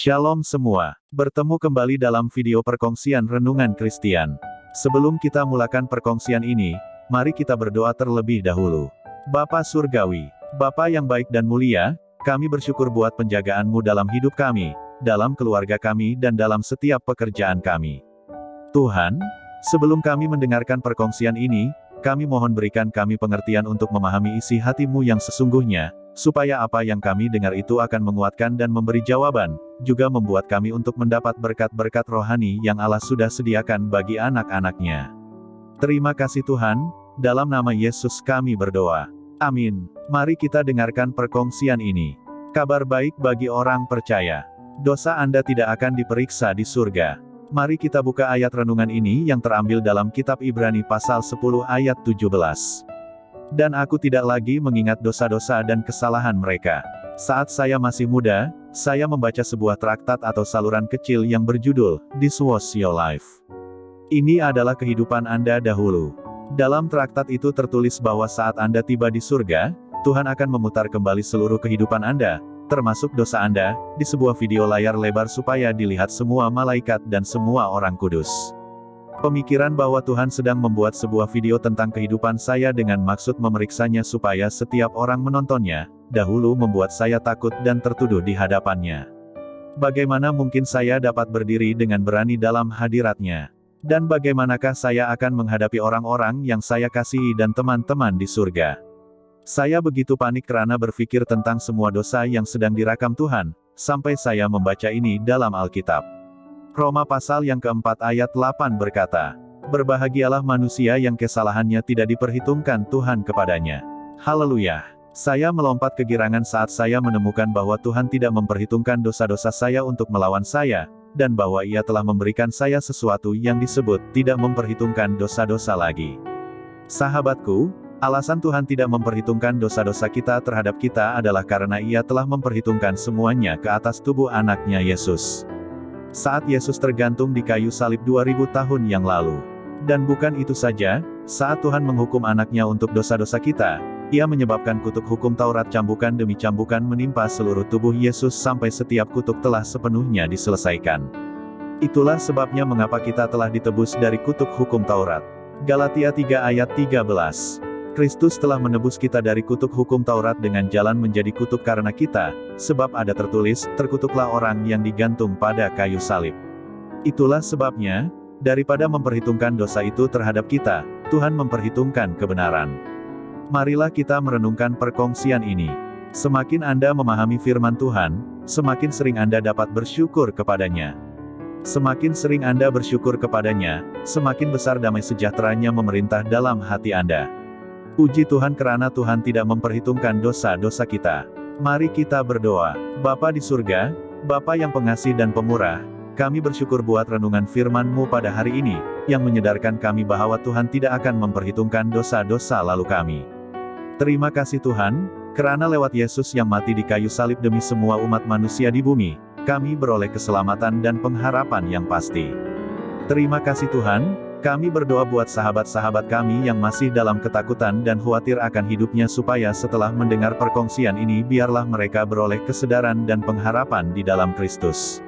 Shalom semua, bertemu kembali dalam video perkongsian renungan Kristian. Sebelum kita mulakan perkongsian ini, mari kita berdoa terlebih dahulu. Bapa Surgawi, Bapa yang baik dan mulia, kami bersyukur buat penjagaan-Mu dalam hidup kami, dalam keluarga kami dan dalam setiap pekerjaan kami. Tuhan, sebelum kami mendengarkan perkongsian ini, kami mohon berikan kami pengertian untuk memahami isi hati-Mu yang sesungguhnya, supaya apa yang kami dengar itu akan menguatkan dan memberi jawaban, juga membuat kami untuk mendapat berkat-berkat rohani yang Allah sudah sediakan bagi anak-anak-Nya. Terima kasih Tuhan, dalam nama Yesus kami berdoa. Amin. Mari kita dengarkan perkongsian ini. Kabar baik bagi orang percaya. Dosa Anda tidak akan diperiksa di surga. Mari kita buka ayat renungan ini yang terambil dalam kitab Ibrani pasal 10 ayat 17. Dan aku tidak lagi mengingat dosa-dosa dan kesalahan mereka. Saat saya masih muda, saya membaca sebuah traktat atau saluran kecil yang berjudul, This Was Your Life. Ini adalah kehidupan Anda dahulu. Dalam traktat itu tertulis bahwa saat Anda tiba di surga, Tuhan akan memutar kembali seluruh kehidupan Anda, termasuk dosa Anda, di sebuah video layar lebar supaya dilihat semua malaikat dan semua orang kudus. Pemikiran bahwa Tuhan sedang membuat sebuah video tentang kehidupan saya dengan maksud memeriksanya supaya setiap orang menontonnya, dahulu membuat saya takut dan tertuduh di hadapannya. Bagaimana mungkin saya dapat berdiri dengan berani dalam hadiratnya? Dan bagaimanakah saya akan menghadapi orang-orang yang saya kasihi dan teman-teman di surga? Saya begitu panik karena berpikir tentang semua dosa yang sedang dirakam Tuhan, sampai saya membaca ini dalam Alkitab. Roma pasal yang keempat ayat 8 berkata, "Berbahagialah manusia yang kesalahannya tidak diperhitungkan Tuhan kepadanya." Haleluya! Saya melompat kegirangan saat saya menemukan bahwa Tuhan tidak memperhitungkan dosa-dosa saya untuk melawan saya, dan bahwa Ia telah memberikan saya sesuatu yang disebut tidak memperhitungkan dosa-dosa lagi. Sahabatku, alasan Tuhan tidak memperhitungkan dosa-dosa kita terhadap kita adalah karena Ia telah memperhitungkan semuanya ke atas tubuh Anak-Nya Yesus. Saat Yesus tergantung di kayu salib 2000 tahun yang lalu. Dan bukan itu saja, saat Tuhan menghukum Anak-Nya untuk dosa-dosa kita, Ia menyebabkan kutuk hukum Taurat cambukan demi cambukan menimpa seluruh tubuh Yesus sampai setiap kutuk telah sepenuhnya diselesaikan. Itulah sebabnya mengapa kita telah ditebus dari kutuk hukum Taurat. Galatia 3 ayat 13. Kristus telah menebus kita dari kutuk hukum Taurat dengan jalan menjadi kutuk karena kita, sebab ada tertulis, terkutuklah orang yang digantung pada kayu salib. Itulah sebabnya, daripada memperhitungkan dosa itu terhadap kita, Tuhan memperhitungkan kebenaran. Marilah kita merenungkan perkongsian ini. Semakin Anda memahami firman Tuhan, semakin sering Anda dapat bersyukur kepadanya. Semakin sering Anda bersyukur kepadanya, semakin besar damai sejahtera-Nya memerintah dalam hati Anda. Puji Tuhan kerana Tuhan tidak memperhitungkan dosa-dosa kita. Mari kita berdoa. Bapa di surga, Bapa yang pengasih dan pemurah, kami bersyukur buat renungan firman-Mu pada hari ini, yang menyadarkan kami bahwa Tuhan tidak akan memperhitungkan dosa-dosa lalu kami. Terima kasih Tuhan, kerana lewat Yesus yang mati di kayu salib demi semua umat manusia di bumi, kami beroleh keselamatan dan pengharapan yang pasti. Terima kasih Tuhan. Kami berdoa buat sahabat-sahabat kami yang masih dalam ketakutan dan khawatir akan hidupnya supaya setelah mendengar perkongsian ini biarlah mereka beroleh kesedaran dan pengharapan di dalam Kristus.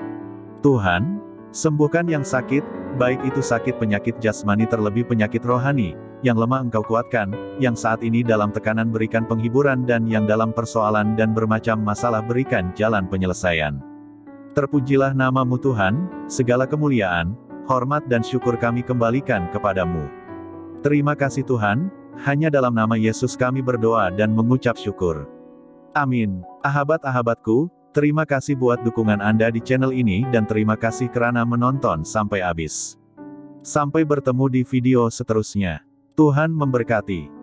Tuhan, sembuhkan yang sakit, baik itu sakit penyakit jasmani terlebih penyakit rohani, yang lemah Engkau kuatkan, yang saat ini dalam tekanan berikan penghiburan dan yang dalam persoalan dan bermacam masalah berikan jalan penyelesaian. Terpujilah nama-Mu Tuhan, segala kemuliaan, hormat dan syukur kami kembalikan kepadamu. Terima kasih Tuhan, hanya dalam nama Yesus kami berdoa dan mengucap syukur. Amin. Ahabat-ahabatku, terima kasih buat dukungan Anda di channel ini dan terima kasih kerana menonton sampai habis. Sampai bertemu di video seterusnya. Tuhan memberkati.